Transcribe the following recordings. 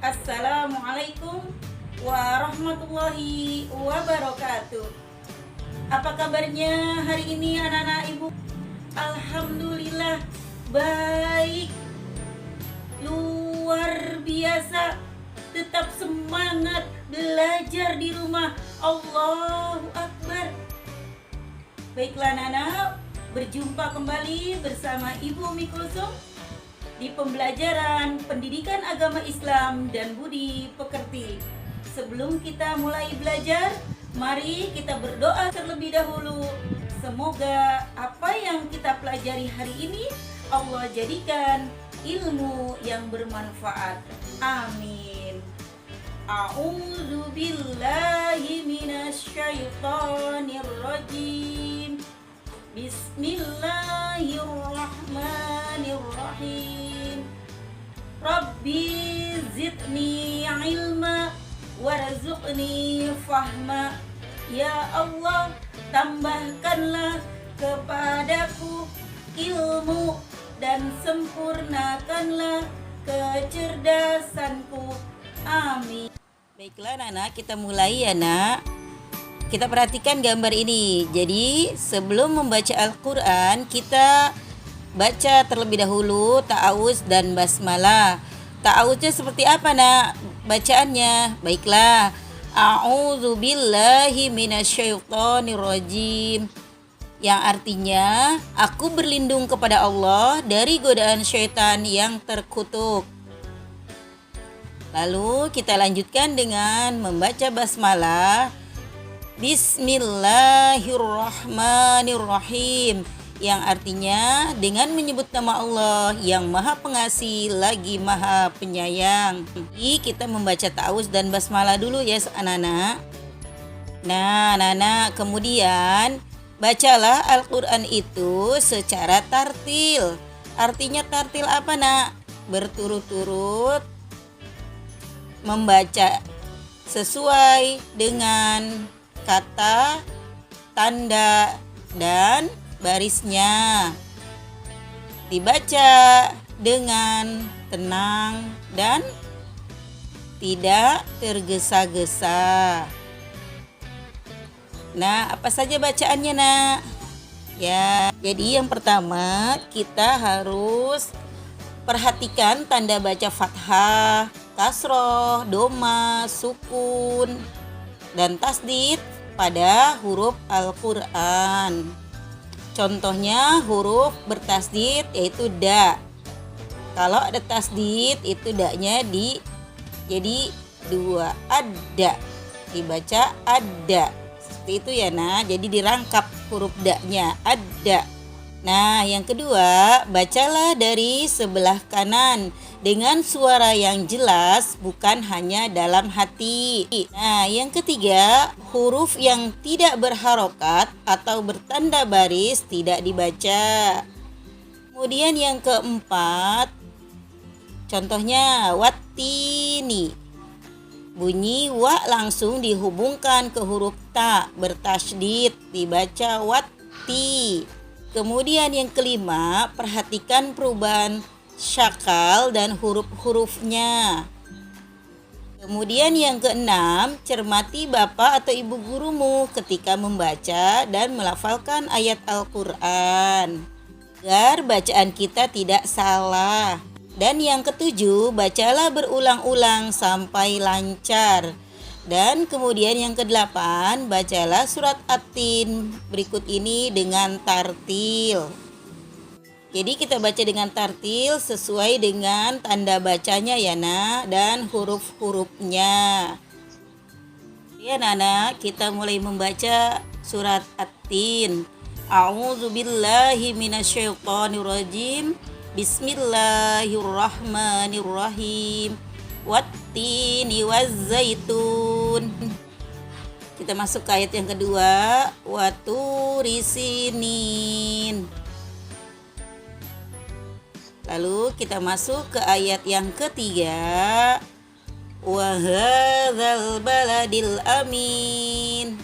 Assalamualaikum warahmatullahi wabarakatuh. Apa kabarnya hari ini anak-anak ibu? Alhamdulillah baik, luar biasa. Tetap semangat belajar di rumah. Allahu Akbar. Baiklah anak-anak, berjumpa kembali bersama Ibu Umi Kulsum di pembelajaran pendidikan agama Islam dan budi pekerti. Sebelum kita mulai belajar, mari kita berdoa terlebih dahulu. Semoga apa yang kita pelajari hari ini Allah jadikan ilmu yang bermanfaat. Amin. A'udzu billahi minasyaitonir rajim. Bismillahirrahmanirrahim. Rabbi zidni ilma warzuqni fahma. Ya Allah, tambahkanlah kepadaku ilmu dan sempurnakanlah kecerdasanku. Amin. Baiklah anak-anak, kita mulai ya nak. Kita perhatikan gambar ini. Jadi sebelum membaca Al-Quran, kita baca terlebih dahulu ta'awuz dan basmalah. Ta'awuznya seperti apa nak bacaannya? Baiklah. A'udzu billahi minasyaitonir rajim. Yang artinya, aku berlindung kepada Allah dari godaan syaitan yang terkutuk. Lalu kita lanjutkan dengan membaca basmalah. Bismillahirrahmanirrahim, yang artinya dengan menyebut nama Allah yang maha pengasih lagi maha penyayang. Jadi kita membaca ta'awuz dan basmalah dulu ya anak-anak. Nah anak-anak, kemudian bacalah Al-Quran itu secara tartil. Artinya tartil apa nak? Berturut-turut membaca sesuai dengan kata, tanda, dan barisnya. Dibaca dengan tenang dan tidak tergesa-gesa. Nah, apa saja bacaannya nak? Ya, jadi yang pertama kita harus perhatikan tanda baca fathah, kasroh, doma, sukun, dan tasdid pada huruf Al-Quran. Contohnya huruf bertasdid yaitu da. Kalau ada tasdid itu da-nya jadi dua, ada, dibaca ada. Seperti itu ya nah, jadi dirangkap huruf da-nya, ada. Nah yang kedua, bacalah dari sebelah kanan dengan suara yang jelas, bukan hanya dalam hati. Nah, yang ketiga, huruf yang tidak berharokat atau bertanda baris tidak dibaca. Kemudian yang keempat, contohnya wattini. Bunyi wa langsung dihubungkan ke huruf ta, bertasydid, dibaca watti. Kemudian yang kelima, perhatikan perubahan syakal dan huruf-hurufnya. Kemudian yang keenam, cermati bapak atau ibu gurumu ketika membaca dan melafalkan ayat Al-Quran agar bacaan kita tidak salah. Dan yang ketujuh, bacalah berulang-ulang sampai lancar. Dan kemudian yang kedelapan, bacalah surat At-Tin berikut ini dengan tartil. Jadi kita baca dengan tartil sesuai dengan tanda bacanya ya nak, dan huruf-hurufnya. Ya anak-anak, kita mulai membaca surat At-Tin. A'udzu billahi minasyaitonir rajim. Bismillahirrahmanirrahim. Wattini wazzaitun. Kita masuk ke ayat yang kedua. Waturi sinin. Lalu kita masuk ke ayat yang ketiga. Wa hadzal baladil amin.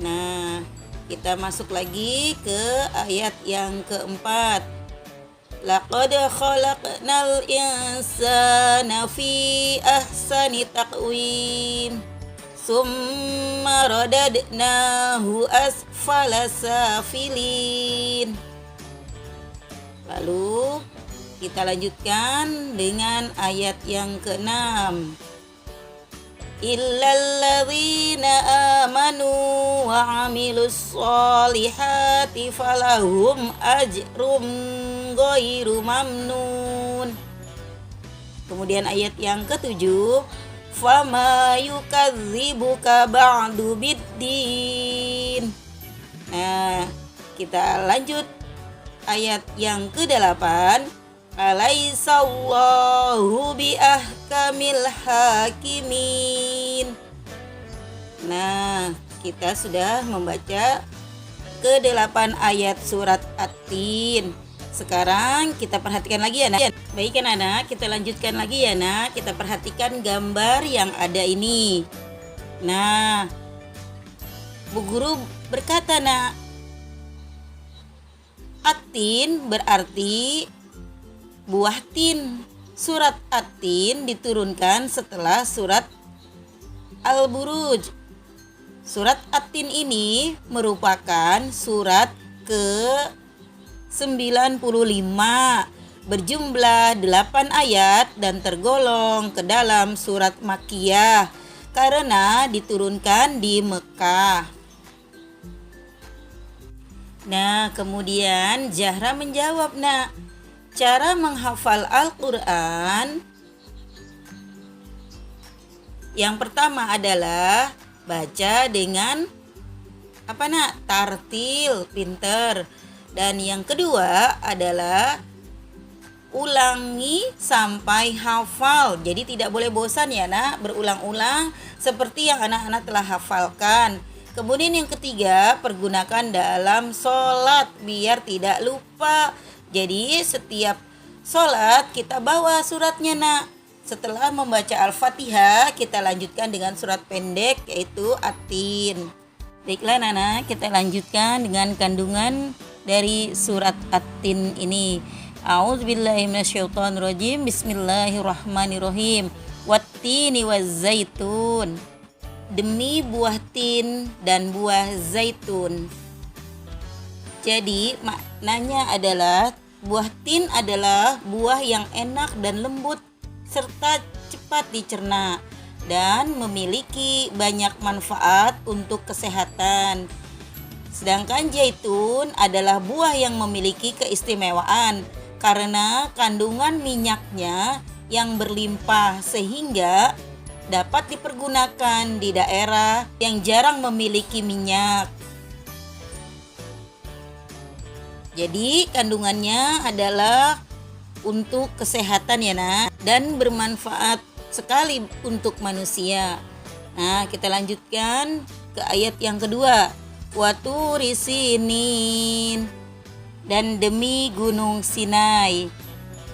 Nah, kita masuk lagi ke ayat yang keempat. Laqad khalaqnal insana fi ahsani taqwim. Summa radadnahu asfala safilin. Lalu kita lanjutkan dengan ayat yang ke-6. Illalladzina amanu wa amilus solihati falahum ajrum ghairu mamnun. Kemudian ayat yang ke-7, fama yukadzibuka ba'du biddin. Nah, kita lanjut ayat yang ke-8. Alaisallahu biahkamil hakimin. Nah, kita sudah membaca ke-8 ayat surat At-Tin. Sekarang kita perhatikan lagi ya, Nak. Baik kan, anak? Kita lanjutkan lagi ya, Nak. Kita perhatikan gambar yang ada ini. Nah, Bu Guru berkata, Nak, At-Tin berarti buah tin. Surat At-Tin diturunkan setelah surat Al-Buruj. Surat At-Tin ini merupakan surat ke-95, berjumlah 8 ayat dan tergolong ke dalam surat Makkiyah karena diturunkan di Mekah. Nah, kemudian Zahra menjawab, Nak, cara menghafal Al-Quran yang pertama adalah baca dengan apa, Nak? Tartil, pinter. Dan yang kedua adalah ulangi sampai hafal. Jadi tidak boleh bosan ya, Nak, berulang-ulang seperti yang anak-anak telah hafalkan. Kemudian yang ketiga, pergunakan dalam sholat biar tidak lupa. Jadi setiap sholat kita bawa suratnya, Nak. Setelah membaca Al-Fatihah, kita lanjutkan dengan surat pendek yaitu At-Tin. Baiklah, Nana, kita lanjutkan dengan kandungan dari surat At-Tin ini. A'udzubillahi minasyaitonirrajim. Bismillahirrahmanirrahim. Wat-tini waz-zaitun. Demi buah tin dan buah zaitun. Jadi maknanya adalah buah tin adalah buah yang enak dan lembut serta cepat dicerna dan memiliki banyak manfaat untuk kesehatan. Sedangkan zaitun adalah buah yang memiliki keistimewaan karena kandungan minyaknya yang berlimpah sehingga dapat dipergunakan di daerah yang jarang memiliki minyak. Jadi kandungannya adalah untuk kesehatan ya, Nak, dan bermanfaat sekali untuk manusia. Nah, kita lanjutkan ke ayat yang kedua. Waturi sinin, dan demi gunung Sinai.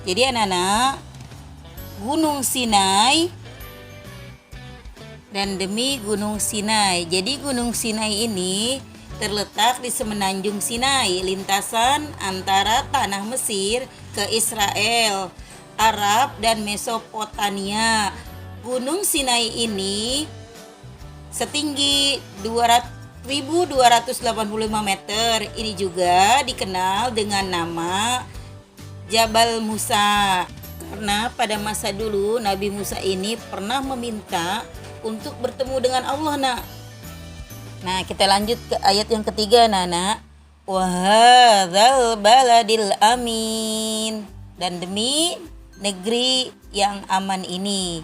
Jadi anak-anak, gunung Sinai dan demi gunung Sinai. Jadi gunung Sinai ini terletak di semenanjung Sinai, lintasan antara tanah Mesir ke Israel, Arab dan Mesopotamia. Gunung Sinai ini setinggi 1.285 meter. Ini juga dikenal dengan nama Jabal Musa. Karena pada masa dulu Nabi Musa ini pernah meminta untuk bertemu dengan Allah, Nak. Nah, kita lanjut ke ayat yang ketiga, Nana. Wahadzal baladil amin, dan demi negeri yang aman ini.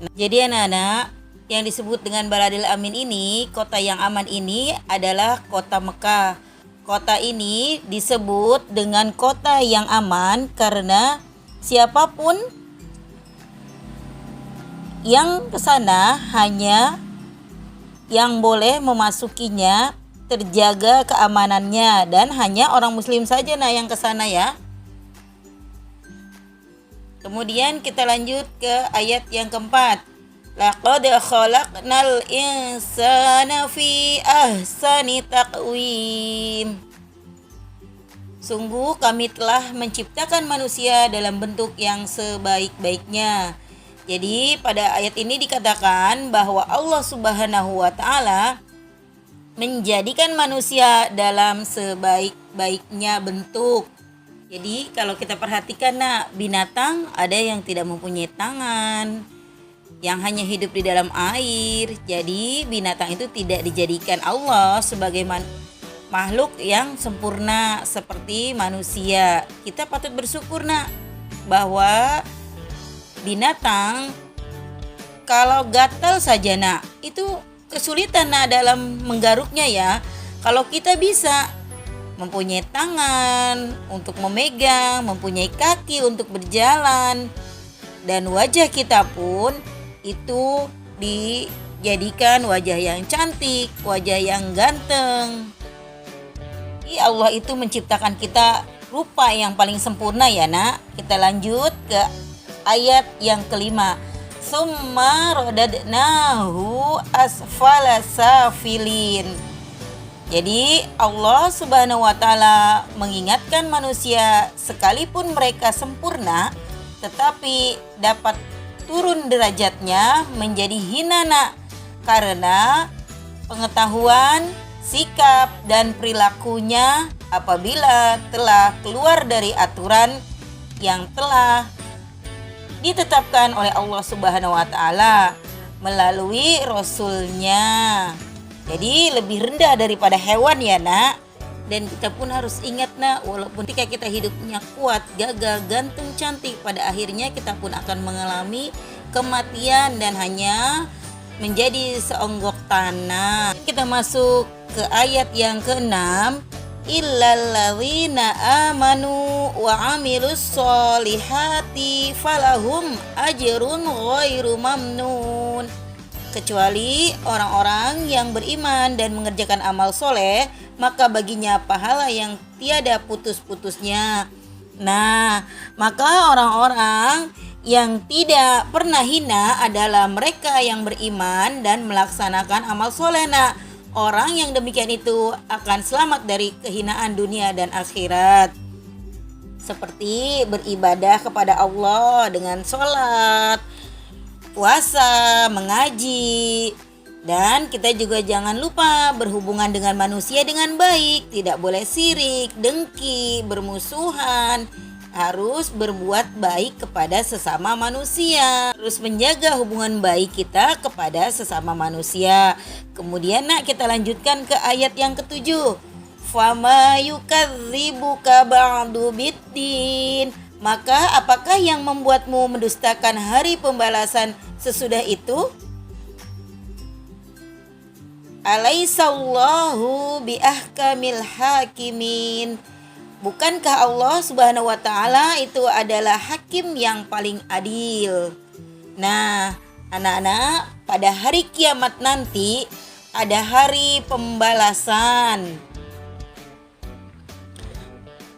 Nah, jadi anak-anak, yang disebut dengan baladil amin ini, kota yang aman ini adalah kota Mekah. Kota ini disebut dengan kota yang aman karena siapapun yang ke sana hanya yang boleh memasukinya terjaga keamanannya dan hanya orang muslim saja yang ke sana ya. Kemudian kita lanjut ke ayat yang keempat. Laqad khalaqnal insana fi ahsani taqwim. Sungguh kami telah menciptakan manusia dalam bentuk yang sebaik-baiknya. Jadi pada ayat ini dikatakan bahwa Allah Subhanahu wa taala menjadikan manusia dalam sebaik-baiknya bentuk. Jadi kalau kita perhatikan binatang ada yang tidak mempunyai tangan, yang hanya hidup di dalam air. Jadi binatang itu tidak dijadikan Allah sebagai makhluk yang sempurna seperti manusia. Kita patut bersyukur bahwa binatang kalau gatal saja itu kesulitan dalam menggaruknya ya. Kalau kita bisa mempunyai tangan untuk memegang, mempunyai kaki untuk berjalan, dan wajah kita pun itu dijadikan wajah yang cantik, wajah yang ganteng. Allah itu menciptakan kita rupa yang paling sempurna ya Kita lanjut ke ayat yang kelima. Summa radadnahu asfala safilin. Jadi Allah Subhanahu wa taala mengingatkan manusia sekalipun mereka sempurna tetapi dapat turun derajatnya menjadi hina karena pengetahuan, sikap dan perilakunya apabila telah keluar dari aturan yang telah ditetapkan oleh Allah Subhanahu wa taala melalui rasulnya. Jadi lebih rendah daripada hewan ya Dan kita pun harus ingat walaupun ketika kita hidupnya kuat, gagah, ganteng, cantik, pada akhirnya kita pun akan mengalami kematian dan hanya menjadi seonggok tanah. Kita masuk ke ayat yang ke-6. Illalladzina amanu wa amilus solihati falahum ajrun ghairu mamnun. Kecuali orang-orang yang beriman dan mengerjakan amal soleh, maka baginya pahala yang tiada putus-putusnya. Maka orang-orang yang tidak pernah hina adalah mereka yang beriman dan melaksanakan amal soleh. Orang yang demikian itu akan selamat dari kehinaan dunia dan akhirat. Seperti beribadah kepada Allah dengan sholat, puasa, mengaji. Dan kita juga jangan lupa berhubungan dengan manusia dengan baik. Tidak boleh sirik, dengki, bermusuhan. Harus berbuat baik kepada sesama manusia. Harus menjaga hubungan baik kita kepada sesama manusia. Kemudian kita lanjutkan ke ayat yang ke-7. Fama yukadzibuka ba'du biddin. Maka apakah yang membuatmu mendustakan hari pembalasan sesudah itu? Alaisallahu biahkamil hakimin. Bukankah Allah Subhanahu wa taala itu adalah hakim yang paling adil? Anak-anak, pada hari kiamat nanti ada hari pembalasan.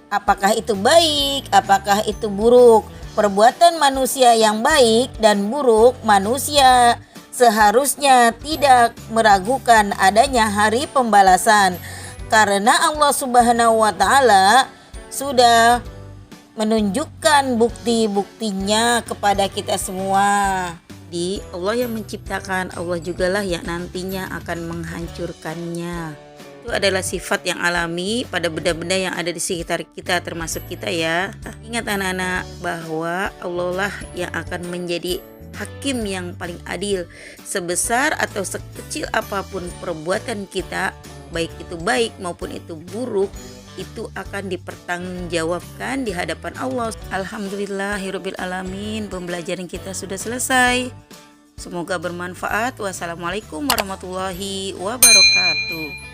Apakah itu baik, apakah itu buruk? Perbuatan manusia yang baik dan buruk, manusia seharusnya tidak meragukan adanya hari pembalasan. Karena Allah Subhanahu wa taala sudah menunjukkan bukti-buktinya kepada kita semua. Allah yang menciptakan, Allah jugalah yang nantinya akan menghancurkannya. Itu adalah sifat yang alami pada benda-benda yang ada di sekitar kita, termasuk kita ya. Ingat anak-anak bahwa Allah lah yang akan menjadi hakim yang paling adil. Sebesar atau sekecil apapun perbuatan kita, baik itu baik maupun itu buruk, itu akan dipertanggungjawabkan di hadapan Allah. Alhamdulillahirabbil alamin. Pembelajaran kita sudah selesai. Semoga bermanfaat. Wassalamualaikum warahmatullahi wabarakatuh.